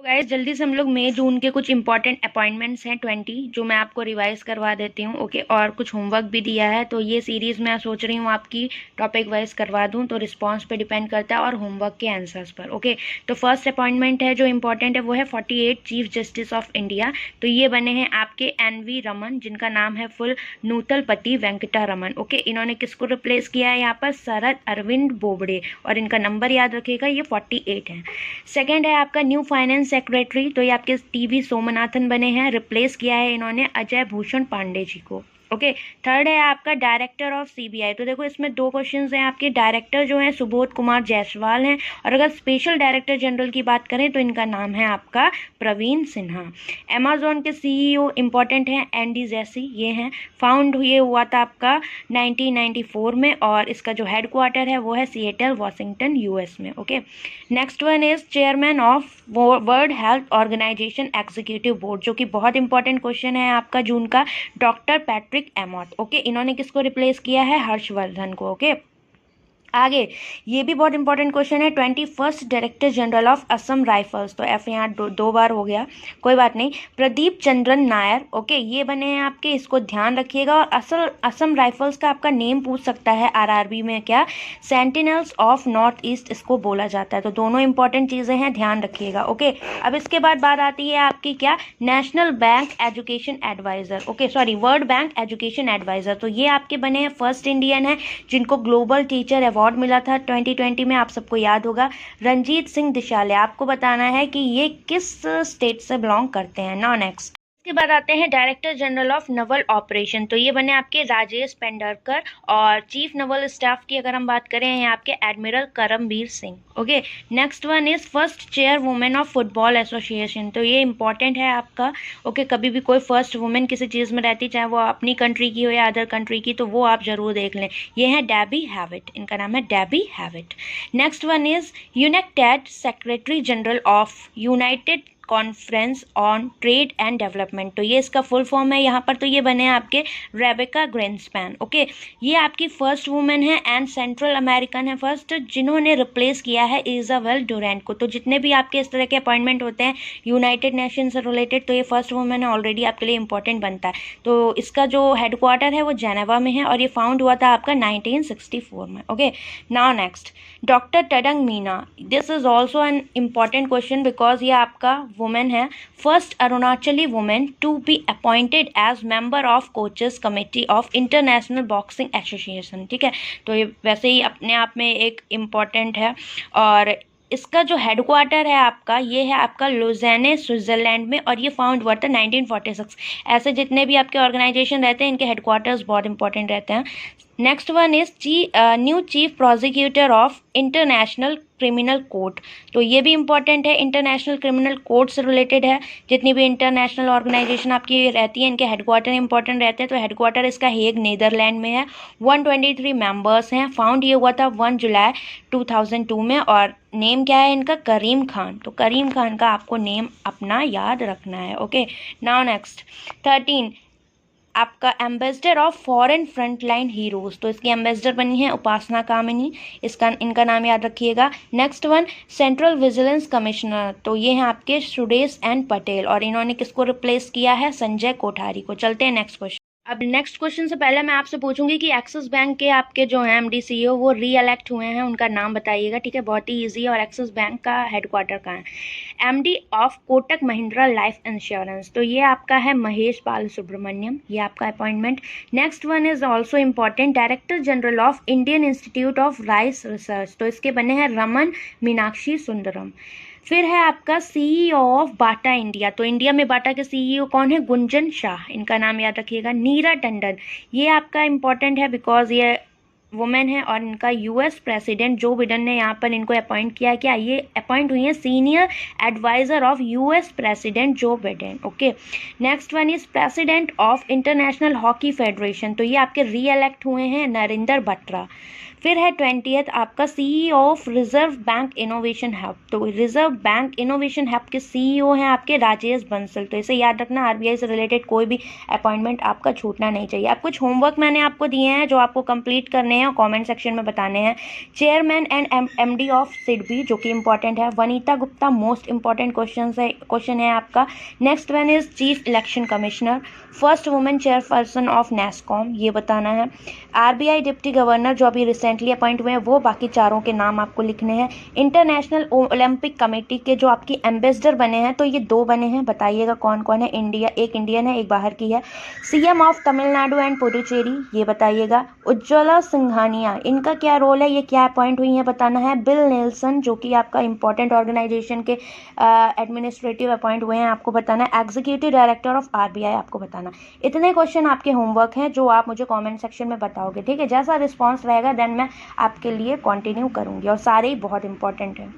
Guys जल्दी से हम लोग मई जून के कुछ इंपॉर्टेंट अपॉइंटमेंट्स हैं 20 जो मैं आपको रिवाइज करवा देती हूँ। ओके, और कुछ होमवर्क भी दिया है, तो ये सीरीज मैं सोच रही हूँ आपकी टॉपिक वाइज करवा दूँ, तो रिस्पांस पे डिपेंड करता है और होमवर्क के आंसर्स पर। ओके, तो फर्स्ट अपॉइंटमेंट है जो इंपॉर्टेंट है वो है 48 चीफ जस्टिस ऑफ इंडिया। तो ये बने हैं आपके NV रमन, जिनका नाम है फुल नूतलपति वेंकटा रमन। ओके, इन्होंने किसको रिप्लेस किया है यहाँ पर? शरद अरविंद बोबड़े, और इनका नंबर याद रखिएगा, ये 48 है। सेकेंड है आपका न्यू फाइनेंस सेक्रेटरी, तो ये आपके TV सोमनाथन बने हैं, रिप्लेस किया है इन्होंने अजय भूषण पांडे जी को। ओके, थर्ड है आपका डायरेक्टर ऑफ CBI। तो देखो इसमें दो क्वेश्चंस हैं आपके। डायरेक्टर जो है सुबोध कुमार जायसवाल हैं, और अगर स्पेशल डायरेक्टर जनरल की बात करें तो इनका नाम है आपका प्रवीण सिन्हा। अमेजोन के CEO इंपॉर्टेंट हैं एंडी जैसी, ये हैं। फाउंड ये हुआ था आपका 1994 में, और इसका जो हेडक्वार्टर है वो है सिएटल वॉशिंगटन US में। Okay, next one is chairman of World Health Organization executive board, जो कि बहुत इंपॉर्टेंट क्वेश्चन है आपका जून का, डॉक्टर पैट्रिक एमॉट। ओके, इन्होंने किसको रिप्लेस किया है? हर्षवर्धन को। ओके, आगे ये भी बहुत इंपॉर्टेंट क्वेश्चन है, 21st director general of Assam rifles. तो F यहाँ दो बार हो गया, कोई बात नहीं। प्रदीप चंद्रन नायर, ओके, ये बने हैं आपके, इसको ध्यान रखिएगा। और असम राइफल्स का आपका नेम पूछ सकता है RRB में, क्या? सेंटिनल्स ऑफ नॉर्थ ईस्ट इसको बोला जाता है। तो दोनों इंपॉर्टेंट चीज़ें हैं, ध्यान रखिएगा। ओके, अब इसके बाद बात आती है आपकी क्या? National bank education adviser, okay sorry, World Bank education adviser. तो ये आपके बने हैं फर्स्ट इंडियन है जिनको ग्लोबल टीचर अवार्ड मिला था 2020 में, आप सबको याद होगा, रंजीत सिंह दिशाले। आपको बताना है कि ये किस स्टेट से बिलोंग करते हैं। नाउ नेक्स्ट, इसके बाद आते हैं director general of Naval operation. तो ये बने आपके राजेश पेंडरकर, और चीफ नवल स्टाफ की अगर हम बात करें हैं आपके admiral Karambir Singh. Okay, next one is first chair women of football association. तो ये इंपॉर्टेंट है आपका। ओके, कभी भी कोई फर्स्ट वुमेन किसी चीज़ में रहती, चाहे वो अपनी कंट्री की हो या अदर कंट्री की, तो वो आप जरूर देख लें। ये है डेबी हैविट, इनका नाम है Debbie Hewitt. Next one is UNCTAD secretary general of united conference on trade and development. तो ये इसका फुल फॉर्म है यहाँ पर। तो ये बने आपके रेबेका ग्रिंसपैन। ओके, ये आपकी फर्स्ट वुमेन है एंड सेंट्रल अमेरिकन है फर्स्ट, जिन्होंने रिप्लेस किया है इजाबेल डुरैंट को। तो जितने भी आपके इस तरह के अपॉइंटमेंट होते हैं यूनाइटेड नेशन से रिलेटेड, तो ये फर्स्ट वुमेन है, ऑलरेडी आपके लिए इंपॉर्टेंट बनता है। तो इसका जो हेडक्वार्टर है वो जेनेवा में है, और ये फाउंड हुआ था आपका 1964 में। Okay, now next, doctor Tadang Mina. This is also an important question because ये आपका वुमेन है, first Arunachali women to be appointed as member of coaches committee of international boxing association. ठीक है, तो ये वैसे ही अपने आप में एक इम्पॉर्टेंट है, और इसका जो हेडक्वार्टर है आपका, ये है आपका लुज़ेने स्विट्जरलैंड में, और ये फाउंड हुआ था 1946। ऐसे जितने भी आपके ऑर्गेनाइजेशन रहते हैं इनके हेडक्वार्टर्स बहुत इंपॉर्टेंट रहते हैं। Next one is new chief prosecutor of international criminal court. तो ये भी इंपॉर्टेंट है, इंटरनेशनल क्रिमिनल कोर्ट से रिलेटेड है। जितनी भी इंटरनेशनल ऑर्गेनाइजेशन आपकी रहती है इनके हेडक्वार्टर इंपॉर्टेंट रहते हैं। तो हेडक्वार्टर इसका हेग नीदरलैंड में है, 123 मेंबर्स हैं। फाउंड ये हुआ था 1 जुलाई 2002 में, और नेम क्या है इनका? करीम खान। तो करीम खान का आपको नेम अपना याद रखना है। ओके, नाउ नेक्स्ट 13 आपका ambassador of foreign frontline heroes. तो इसकी एम्बेसडर बनी है उपासना कामिनी, इनका नाम याद रखिएगा। Next one central vigilance commissioner. तो ये हैं आपके सुरेश एन पटेल, और इन्होंने किसको रिप्लेस किया है? संजय कोठारी को। चलते हैं नेक्स्ट क्वेश्चन। अब नेक्स्ट क्वेश्चन से पहले मैं आपसे पूछूंगी कि एक्सिस बैंक के आपके जो हैं MD CEO वो री-इलेक्ट हुए हैं, उनका नाम बताइएगा। ठीक है, बहुत ही इजी है। और एक्सिस बैंक का हेडक्वार्टर कहाँ है? MD of Kotak Mahindra life insurance. तो ये आपका है महेश बाल सुब्रमण्यम, ये आपका appointment. Next one is also important, director general of Indian institute of rice research. तो इसके बने हैं रमन मीनाक्षी सुंदरम। फिर है आपका CEO ऑफ बाटा इंडिया। तो इंडिया में बाटा के CEO कौन है? गुंजन शाह, इनका नाम याद रखिएगा। नीरा टंडन, ये आपका इंपॉर्टेंट है बिकॉज ये वुमेन है, और इनका US प्रेसिडेंट जो बिडेन ने यहाँ पर इनको अपॉइंट किया। क्या ये अपॉइंट हुई है? Senior adviser of US president Joe Biden. Okay, next one is president of International Hockey Federation. तो ये आपके री-इलेक्ट हुए हैं नरेंद्र बत्रा। फिर है 20th आपका CEO of reserve bank innovation hub. तो रिजर्व बैंक इनोवेशन हब के CEO हैं आपके राजेश बंसल। तो इसे याद रखना, RBI से रिलेटेड कोई भी अपॉइंटमेंट आपका छूटना नहीं चाहिए। अब कुछ होमवर्क मैंने आपको दिए हैं जो आपको कंप्लीट करने हैं और कमेंट सेक्शन में बताने हैं। Chairman and MD of SIDBI, जो कि इंपॉर्टेंट है। Vanita Gupta, most important question है आपका। Next one is chief election commissioner. First women chairperson of NASSCOM, ये बताना है। RBI डिप्टी गवर्नर जो अभी रिसेंटली अपॉइंट हुए हैं वो, बाकी चारों के नाम आपको लिखने हैं। इंटरनेशनल ओलंपिक कमेटी के जो आपकी एम्बेसडर बने हैं, तो ये 2 बने हैं, बताइएगा कौन कौन है। एक इंडियन है, एक बाहर की है। CM of Tamil Nadu and Puducherry, ये बताइएगा। उज्ज्वला सिंघानिया, इनका क्या रोल है, ये क्या अपॉइंट हुई है, बताना है। बिल नेल्सन, जो कि आपका इंपॉर्टेंट ऑर्गेनाइजेशन के एडमिनिस्ट्रेटिव अपॉइंट हुए हैं, आपको बताना है। एग्जीक्यूटिव डायरेक्टर ऑफ RBI आपको बताना। इतने क्वेश्चन आपके होमवर्क हैं जो आप मुझे कमेंट सेक्शन में बताओगे, ठीक है। जैसा रिस्पांस रहेगा देन मैं आपके लिए कंटिन्यू करूंगी, और सारे ही बहुत इंपॉर्टेंट हैं।